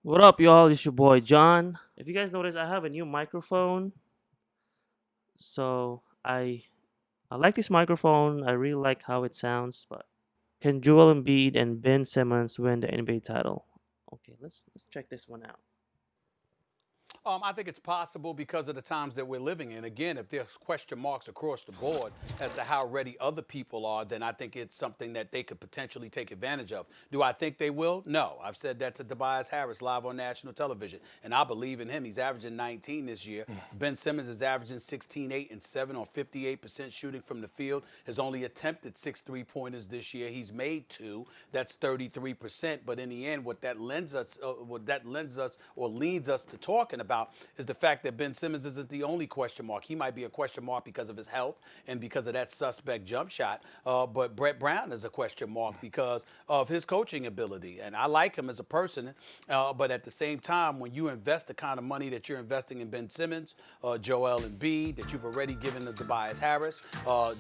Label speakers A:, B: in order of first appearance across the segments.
A: What up, y'all? It's your boy John. If you guys notice, I have a new microphone. So I like this microphone. I really like how it sounds. But can Joel Embiid and Ben Simmons win the NBA title? Okay, let's check this one out.
B: I think it's possible because of the times that we're living in. Again, if there's question marks across the board as to how ready other people are, then I think it's something that they could potentially take advantage of. Do I think they will? No. I've said that to Tobias Harris live on national television, and I believe in him. He's averaging 19 this year. Ben Simmons is averaging 16, 8, and 7 on 58% shooting from the field. Has only attempted 6 3-pointers this year. He's made 2. That's 33%. But in the end, what that lends us or leads us to talking about is the fact that Ben Simmons isn't the only question mark. He might be a question mark because of his health and because of that suspect jump shot. But Brett Brown is a question mark because of his coaching ability. And I like him as a person. But at the same time, when you invest the kind of money that you're investing in Ben Simmons, Joel Embiid, that you've already given to Tobias Harris,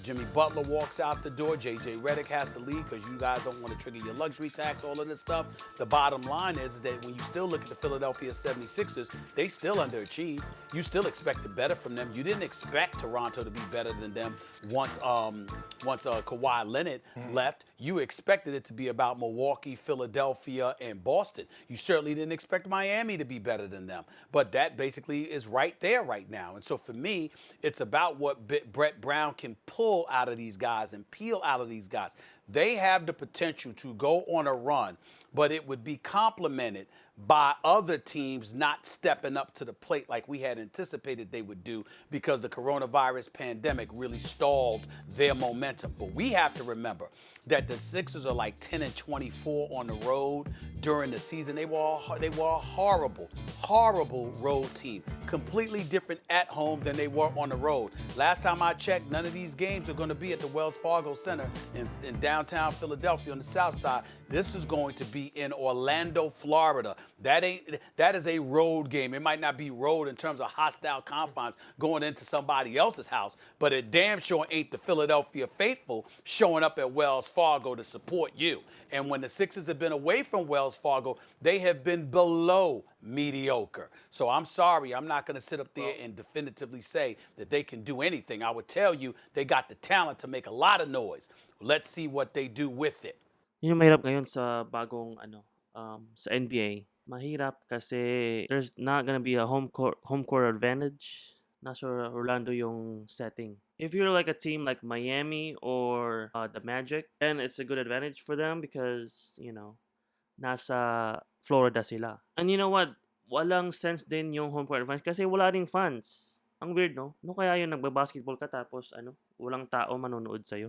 B: Jimmy Butler walks out the door, J.J. Redick has to leave because you guys don't want to trigger your luxury tax, all of this stuff. The bottom line is that when you still look at the Philadelphia 76ers, they still underachieved. You still expected better from them. You didn't expect Toronto to be better than them once Kawhi Leonard left. You expected it to be about Milwaukee, Philadelphia, and Boston. You certainly didn't expect Miami to be better than them. But that basically is right there right now. And so for me, it's about what Brett Brown can pull out of these guys and peel out of these guys. They have the potential to go on a run, but it would be complemented by other teams not stepping up to the plate like we had anticipated they would do because the coronavirus pandemic really stalled their momentum. But we have to remember that the Sixers are like 10 and 24 on the road during the season. They were a horrible, horrible road team. Completely different at home than they were on the road. Last time I checked, none of these games are going to be at the Wells Fargo Center in downtown Philadelphia on the south side. This is going to be in Orlando, Florida. That is a road game. It might not be road in terms of hostile confines going into somebody else's house, but it damn sure ain't the Philadelphia faithful showing up at Wells Fargo to support you. And when the Sixers have been away from Wells Fargo, they have been below mediocre. So I'm sorry, I'm not going to sit up there and definitively say that they can do anything. I would tell you they got the talent to make a lot of noise. Let's see what they do with it.
A: Yun yung mahirap ngayon sa bagong sa NBA. Mahirap kasi there's not gonna be a home court advantage. Nasa Orlando yung setting. If you're like a team like Miami or the Magic, then it's a good advantage for them because, nasa Florida sila. And you know what? Walang sense din yung home court advantage kasi wala ding fans. Ang weird, no? No kaya yung nagbabasketball ka tapos walang tao manonood sa'yo.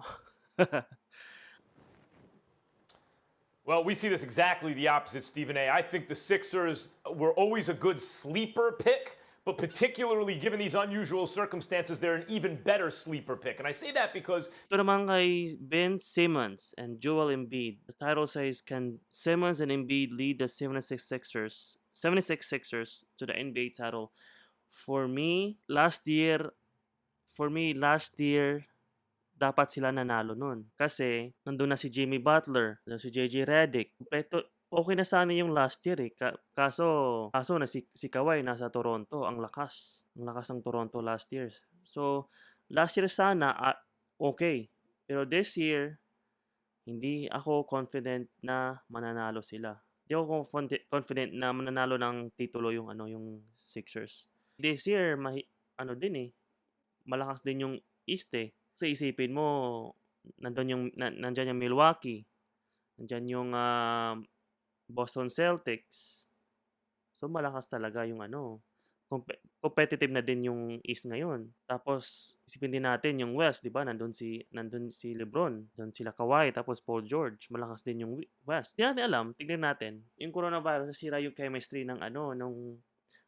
C: Well, we see this exactly the opposite, Stephen A. I think the Sixers were always a good sleeper pick, but particularly given these unusual circumstances, they're an even better sleeper pick. And I say that because
A: Ito naman kay Ben Simmons and Joel Embiid. The title says, can Simmons and Embiid lead the 76 Sixers to the NBA title? For me, last year, dapat sila nanalo nun. Kasi, nandun na si Jimmy Butler, nandun si JJ Redick. Kompleto, okay na sana yung last year eh. Kaso na si Kawhi nasa Toronto. Ang lakas. Ang lakas ng Toronto last year. So, last year sana, okay. Pero this year, hindi ako confident na mananalo sila. Hindi ako confident na mananalo ng titulo yung Sixers. This year, malakas din yung East eh. Kasi isipin mo, nandyan yung Milwaukee, nandyan yung Boston Celtics. So malakas talaga yung competitive na din yung East ngayon. Tapos isipin din natin yung West, 'di ba? Nandun si LeBron, nandun sila Kawhi, tapos Paul George, malakas din yung West. Di natin alam, tignan natin. Yung coronavirus nasira yung chemistry ng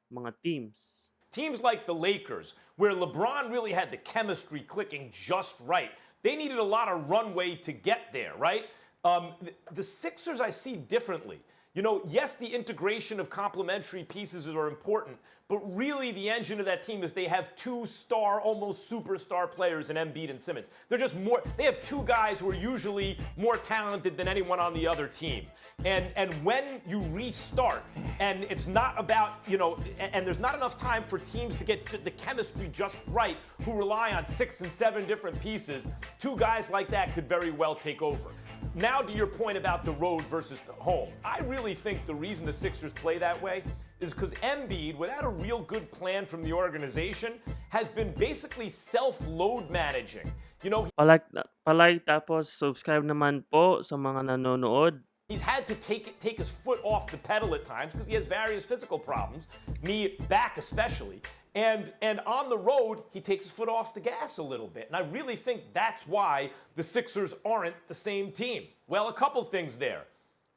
A: mga teams.
C: teams like the Lakers, where LeBron really had the chemistry clicking just right, they needed a lot of runway to get there, right? The Sixers I see differently. You know, yes, the integration of complementary pieces are important, but really the engine of that team is they have two-star, almost superstar players in Embiid and Simmons. They're just more, they have two guys who are usually more talented than anyone on the other team. And when you restart, and it's not about, you know, and there's not enough time for teams to get the chemistry just right, who rely on 6 and 7 different pieces, two guys like that could very well take over. Now to your point about the road versus the home, I really think the reason the Sixers play that way is because Embiid, without a real good plan from the organization, has been basically self-load managing. You know,
A: Palike tapos subscribe naman po sa mga nanonood.
C: he's had to take his foot off the pedal at times because he has various physical problems, knee, back especially. And on the road, he takes his foot off the gas a little bit. And I really think that's why the Sixers aren't the same team. Well, a couple things there.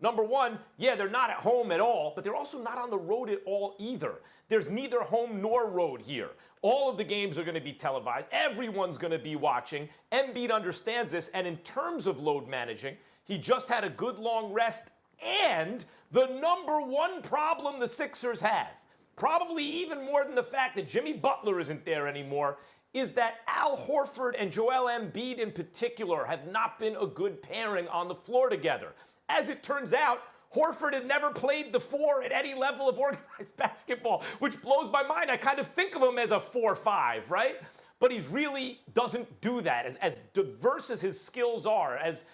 C: Number one, yeah, they're not at home at all, but they're also not on the road at all either. There's neither home nor road here. All of the games are going to be televised. Everyone's going to be watching. Embiid understands this. And in terms of load managing, he just had a good long rest. And the number one problem the Sixers have, probably even more than the fact that Jimmy Butler isn't there anymore, is that Al Horford and Joel Embiid in particular have not been a good pairing on the floor together. As it turns out, Horford had never played the 4 at any level of organized basketball, which blows my mind. I kind of think of him as a 4-5, right? But he really doesn't do that. As diverse as his skills are, as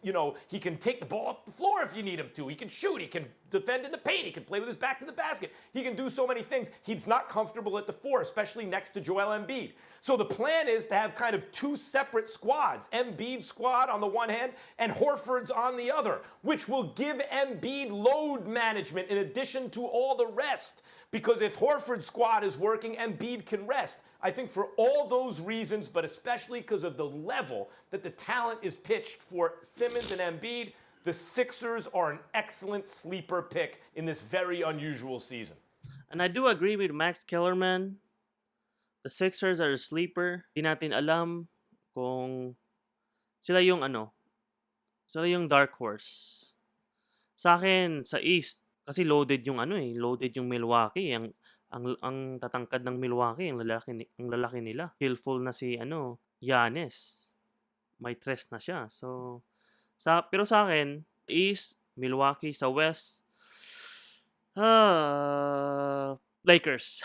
C: you know, he can take the ball up the floor if you need him to. He can shoot. He can defend in the paint. He can play with his back to the basket. He can do so many things. He's not comfortable at the 4, especially next to Joel Embiid. So the plan is to have kind of two separate squads, Embiid's squad on the one hand and Horford's on the other, which will give Embiid load management in addition to all the rest. Because if Horford's squad is working, Embiid can rest. I think for all those reasons, but especially because of the level that the talent is pitched for Simmons and Embiid, the Sixers are an excellent sleeper pick in this very unusual season.
A: And I do agree with Max Kellerman. The Sixers are a sleeper. Di natin alam kung sila yung sila yung dark horse. Sa akin, sa East, kasi loaded yung loaded yung Milwaukee. Ang tatangkad ng Milwaukee, ang lalaki nila. Skillful na si Giannis. May tres na siya. So pero sa akin, East, Milwaukee, sa West, Lakers.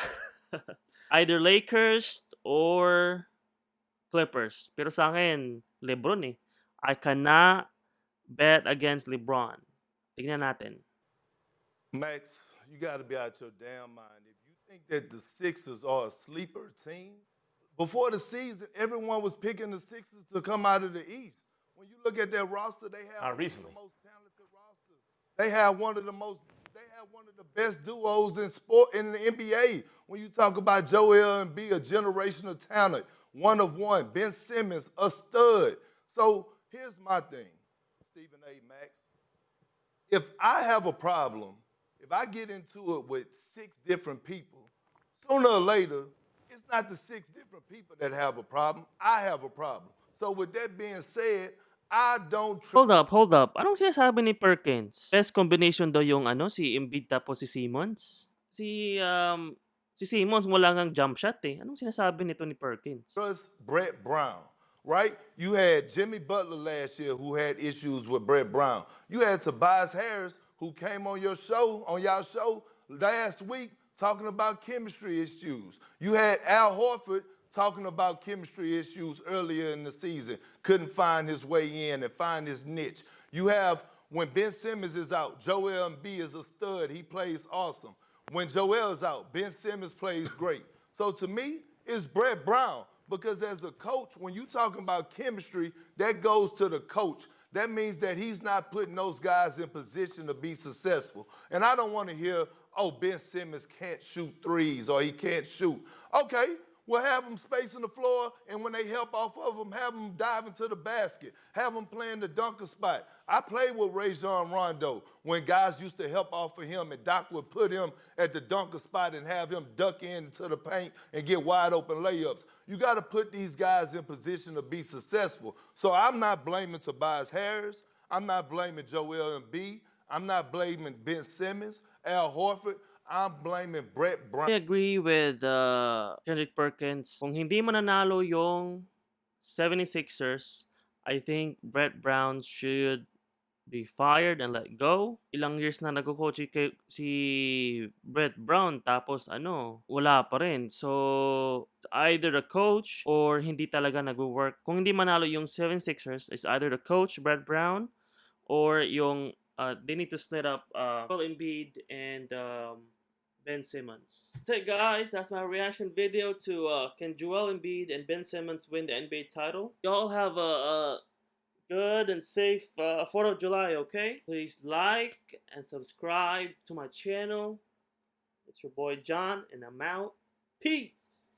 A: Either Lakers or Clippers. Pero sa akin, LeBron eh. I cannot bet against LeBron. Tignan natin.
D: Max, you got to be out your damn mind. If you think that the Sixers are a sleeper team, before the season, everyone was picking the Sixers to come out of the East. When you look at their roster, they have one of the most talented rosters. They have one of the best duos in sport in the NBA. When you talk about Joel Embiid, a generational talent, one of one. Ben Simmons, a stud. So here's my thing, Stephen A. Max. If I have a problem, if I get into it with 6 different people, sooner or later, it's not the 6 different people that have a problem. I have a problem. So with that being said, I don't...
A: Hold up. Anong sinasabi ni Perkins? Best combination daw yung si Embiid tapos si Simmons? Si Simmons wala ngang jump shot eh. Anong sinasabi nito ni Perkins?
D: Trust Brett Brown, right? You had Jimmy Butler last year who had issues with Brett Brown. You had Tobias Harris who came on y'all show last week talking about chemistry issues. You had Al Horford talking about chemistry issues earlier in the season, couldn't find his way in and find his niche. You have, when Ben Simmons is out, Joel Embiid is a stud. He plays awesome. When Joel is out, Ben Simmons plays great. So to me, it's Brett Brown, because as a coach, when you're talking about chemistry, that goes to the coach. That means that he's not putting those guys in position to be successful. And I don't want to hear, oh, Ben Simmons can't shoot threes or he can't shoot. Okay, we'll have them spacing the floor, and when they help off of them, have them dive into the basket, have them playing the dunker spot. I played with Rajon Rondo when guys used to help off of him, and Doc would put him at the dunker spot and have him duck into the paint and get wide open layups. You got to put these guys in position to be successful. So I'm not blaming Tobias Harris. I'm not blaming Joel Embiid. I'm not blaming Ben Simmons, Al Horford. I'm blaming Brett Brown.
A: I agree with Kendrick Perkins. Kung hindi mananalo yung 76ers, I think Brett Brown should be fired and let go. Ilang years na nagko-coach si Brett Brown tapos wala pa rin. So, it's either the coach or hindi talaga nagwo-work. Kung hindi manalo yung 76ers, it's either the coach, Brett Brown, or yung they need to split up Embid and Ben Simmons. That's it, guys. That's my reaction video to can Joel Embiid and Ben Simmons win the NBA title. Y'all have a good and safe 4th of July, okay? Please like and subscribe to my channel. It's your boy John, and I'm out. Peace!